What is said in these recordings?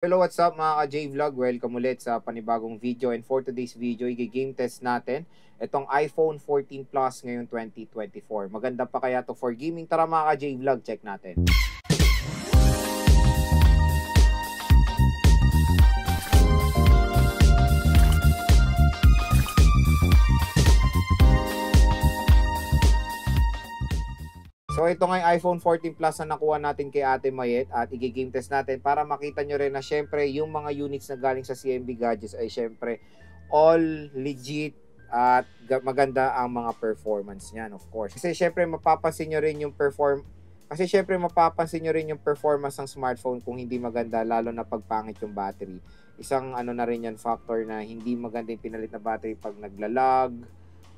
Hello, what's up mga ka-J-Vlog? Welcome ulit sa panibagong video, and for today's video, i-game test natin itong iPhone 14 Plus ngayong 2024. Maganda pa kaya to for gaming? Tara mga ka-J-Vlog, check natin. So ito nga yung iPhone 14 Plus na nakuha natin kay Ate Mayet at i-game test natin para makita nyo rin na syempre yung mga units na galing sa CMB Gadgets ay syempre all legit at maganda ang mga performance niyan, of course. Kasi syempre mapapansin nyo rin yung performance ng smartphone kung hindi maganda, lalo na pagpangit yung battery. Isang ano na rin yan factor na hindi maganda yung pinalit na battery pag naglalag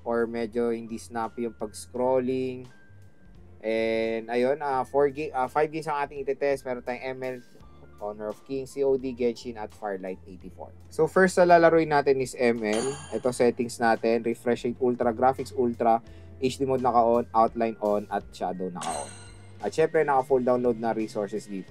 or medyo hindi snappy yung pag-scrolling. And ayun, 5 games ang ating itetest. Meron tayong ML, Honor of Kings, COD, Genshin at Firelight 84. So first na lalaroin natin is ML. Ito settings natin, refresh rate ultra, graphics ultra, HD mode naka-on, outline on at shadow naka-on. At syempre naka-full download na resources dito.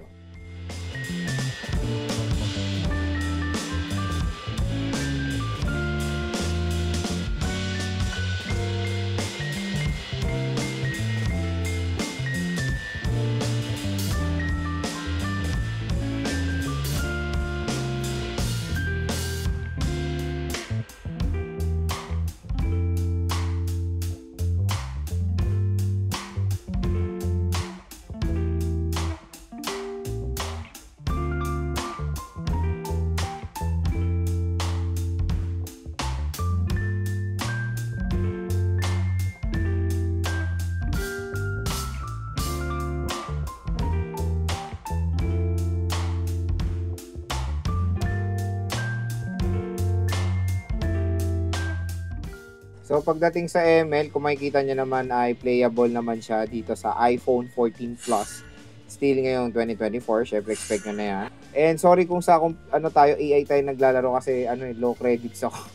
So pagdating sa ML, kung makikita nyo naman ay playable naman siya dito sa iPhone 14 Plus. Still ngayong 2024, syempre expect nyo na yan. And sorry kung sa AI tayo naglalaro kasi low credits ako.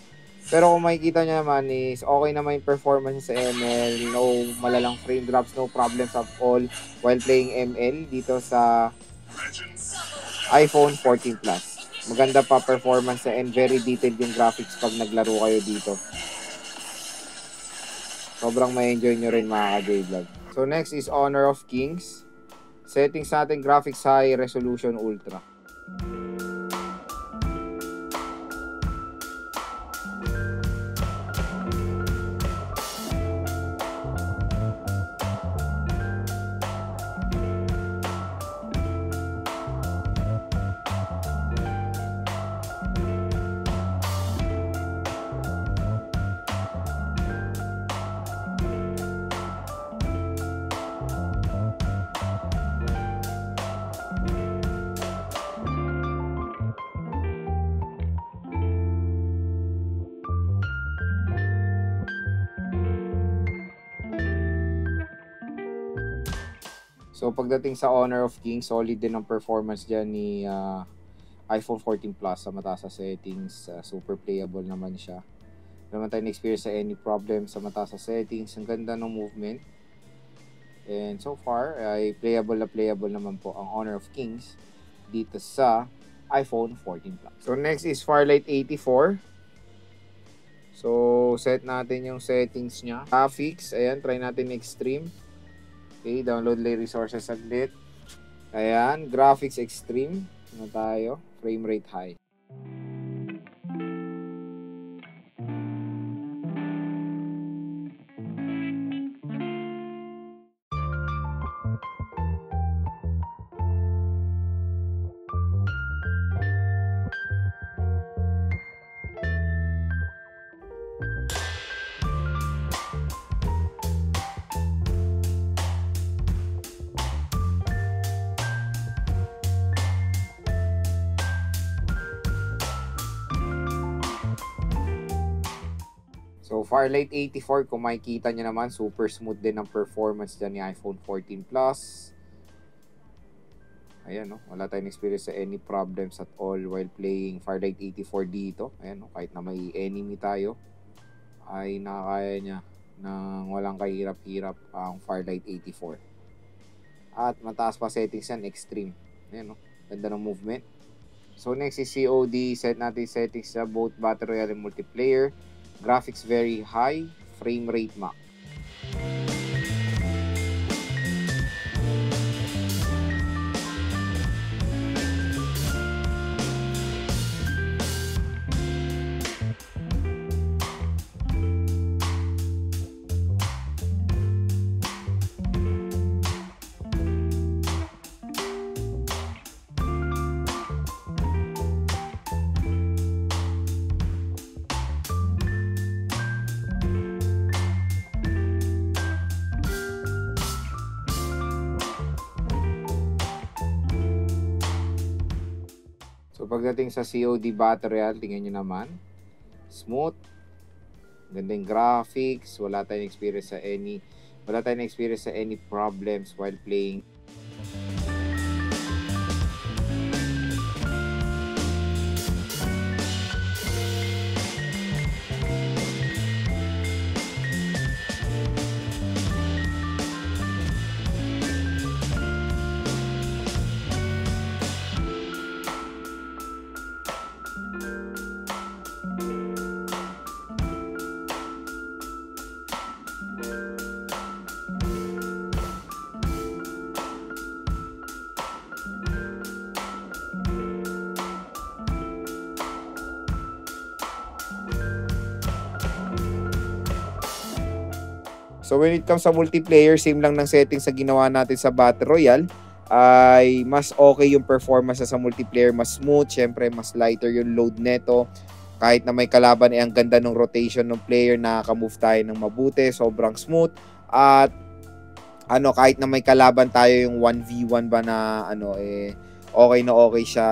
Pero kung makikita nyo naman is okay naman yung performance sa ML, no malalang frame drops, no problems at all while playing ML dito sa iPhone 14 Plus. Maganda pa performance and very detailed yung graphics pag naglaro kayo dito. Sobrang ma-enjoy nyo rin mga ka-J-Vlog. So next is Honor of Kings. Settings natin, graphics high, resolution ultra. So pagdating sa Honor of Kings, solid din ang performance dyan ni iPhone 14 Plus sa mataas sa settings. Super playable naman siya. Naman tayo na-experience sa any problem sa mataas sa settings. Ang ganda ng movement. And so far, ay playable naman po ang Honor of Kings dito sa iPhone 14 Plus. So next is Firelight 84. So set natin yung settings niya. Graphics, ayan, try natin extreme. Okay, download lay resources saglit. Ayan, graphics extreme. Ano tayo? Frame rate high. So, Firelight 84, kung makikita nyo naman, super smooth din ang performance dyan ni iPhone 14 Plus. Ayan, no? Wala tayong experience sa any problems at all while playing Firelight 84 dito. Ayan, no? Kahit na may enemy tayo, ay nakakaya niya ng walang kahirap-hirap ang Firelight 84. At mataas pa settings yan, extreme. Ayan, no? Ganda ng movement. So next is COD. Set natin settings sa both Battle Royale and multiplayer. Graphics very high, frame rate max. So pagdating sa COD Battle Royale, tingnan nyo naman. Smooth. Gandang graphics. Wala tayong experience sa any problems while playing. So when it comes sa multiplayer, same lang ng settings sa ginawa natin sa Battle Royale. Ay mas okay yung performance sa multiplayer, mas smooth, syempre mas lighter yung load neto. Kahit na may kalaban, ang ganda ng rotation ng player, nakaka-move tayo ng mabuti, sobrang smooth. At kahit na may kalaban tayo yung 1v1 ba na okay na okay siya,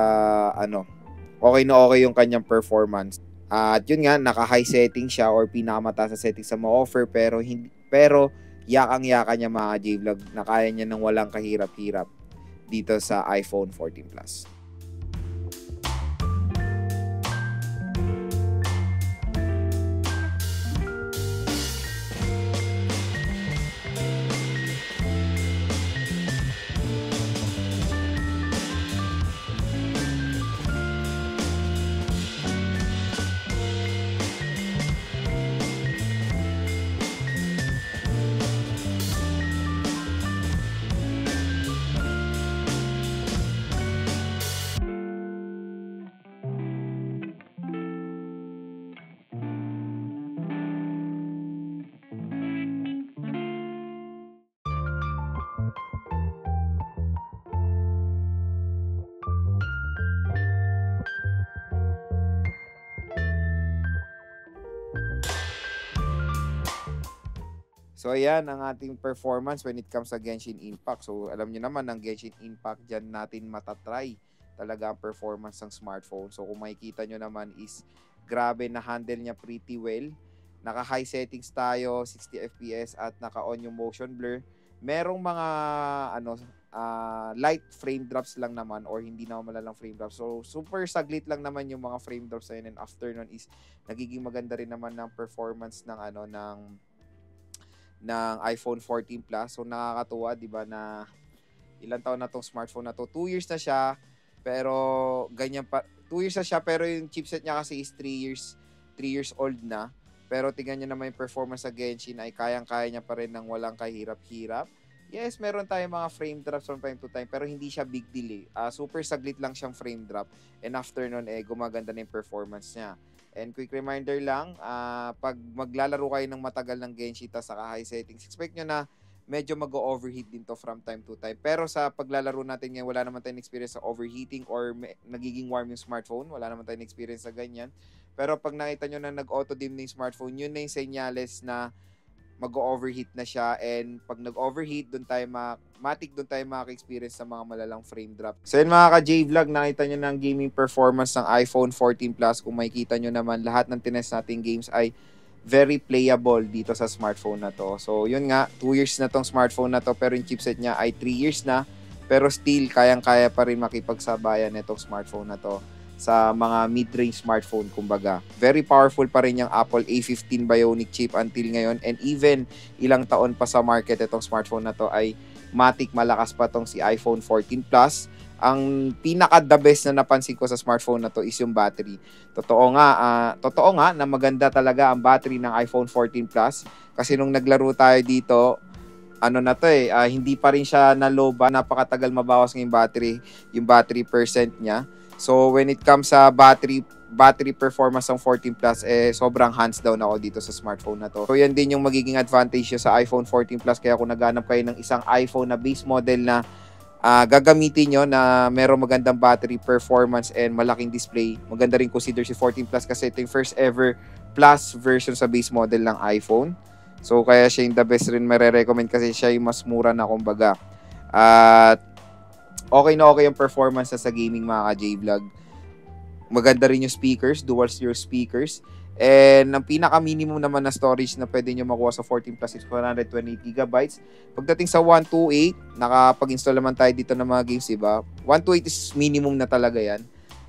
okay na okay yung kanyang performance. At yun nga, naka-high setting siya or pinakamataas sa setting sa ma-offer, pero yakang-yaka niya mga J-Vlog na kaya niya nang walang kahirap-hirap dito sa iPhone 14 Plus. So ayan ang ating performance when it comes sa Genshin Impact. So alam niyo naman ang Genshin Impact, dyan natin matatry talaga ang performance ng smartphone. So kung makikita nyo naman is grabe na handle niya pretty well. Naka high settings tayo, 60 fps at naka on yung motion blur. Merong mga light frame drops lang naman or hindi naman malalang frame drops. So super saglit lang naman yung mga frame drops na yun, and after nun is nagiging maganda rin naman ng performance ng ng iPhone 14 Plus. So nakakatuwa, 'di ba, na ilang taon na tong smartphone na to? 2 years na siya. Pero ganyan pa, 2 years na siya pero yung chipset niya kasi is 3 years old na. Pero tingnan niyo naman yung performance sa Genshin ay kayang-kaya niya pa rin ng walang kahirap-hirap. Yes, meron tayong mga frame drops from time to time pero hindi siya big deal eh. Super saglit lang siyang frame drop, and after nun gumaganda na yung performance niya. And quick reminder lang, pag maglalaro kayo ng matagal ng Genshin tas saka high settings, expect nyo na medyo mag-overheat din to from time to time. Pero sa paglalaro natin ngayon, wala naman tayong experience sa overheating or nagiging warm yung smartphone. Wala naman tayong experience sa ganyan. Pero pag nakita nyo na nag-auto-dim na yung smartphone, yun na yung senyales na mag-overheat na siya, and pag nag-overheat, doon tayo maka-experience sa mga malalang frame drop. So yun mga ka-J-Vlog, nakita nyo na ang gaming performance ng iPhone 14 Plus. Kung makikita nyo naman, lahat ng tinest nating games ay very playable dito sa smartphone na to. So yun nga, 2 years na tong smartphone na to, pero yung chipset niya ay 3 years na, pero still kayang-kaya pa rin makipagsabayan nitong smartphone na to sa mga mid-range smartphone, kumbaga. Very powerful pa rin yung Apple A15 Bionic chip until ngayon, and even ilang taon pa sa market itong smartphone na to ay matik malakas pa tong si iPhone 14 Plus. ang pinaka the best na napansin ko sa smartphone na to is yung battery. Totoo nga na maganda talaga ang battery ng iPhone 14 Plus kasi nung naglaro tayo dito, hindi pa rin siya na-low, napakatagal mabawas ng yung battery percent niya. So when it comes sa battery performance ng 14 Plus, sobrang hands down ako dito sa smartphone na to. So yan din yung magiging advantage sa iPhone 14 Plus, kaya kung naghanap kayo ng isang iPhone na base model na gagamitin nyo na merong magandang battery performance and malaking display, maganda rin consider si 14 Plus kasi ito yung first ever Plus version sa base model ng iPhone. So kaya siya yung the best rin marirecommend kasi siya yung mas mura na kumbaga. At okay na okay yung performance sa gaming mga ka-J-Vlog. Maganda rin yung speakers, dual stereo speakers. And ang pinaka-minimum naman na storage na pwede nyo makuha sa 14 Plus is 128GB. Pagdating sa 128, nakapag-install naman tayo dito ng mga games, diba? 128 is minimum na talaga yan.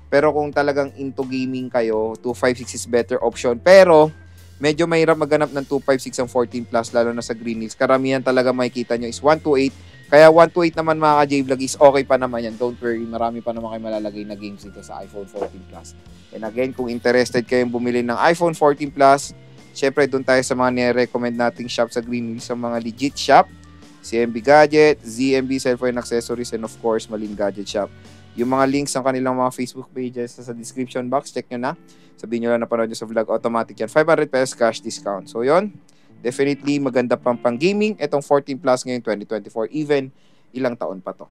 Pero kung talagang into gaming kayo, 256 is better option. Pero medyo mahirap maghanap ng 256 ang 14 Plus, lalo na sa Green Hills. Karamihan talaga makikita nyo is 128. Kaya 128 naman mga ka-J-Vlog is okay pa naman yan. Don't worry, marami pa naman kayo malalagay na games dito sa iPhone 14 Plus. And again, kung interested kayong bumili ng iPhone 14 Plus, syempre doon tayo sa mga nire-recommend nating shop sa Green Hills, sa mga legit shop. CMB Gadget, ZMB Cellphone Accessories, and of course, Malin Gadget Shop. Yung mga links ng kanilang mga Facebook pages sa description box, check nyo na. Sabihin nyo lang na panood nyo sa vlog, automatic yan. 500 pesos cash discount. So yon, definitely maganda pang gaming itong 14 Plus ngayon 2024, even ilang taon pa to.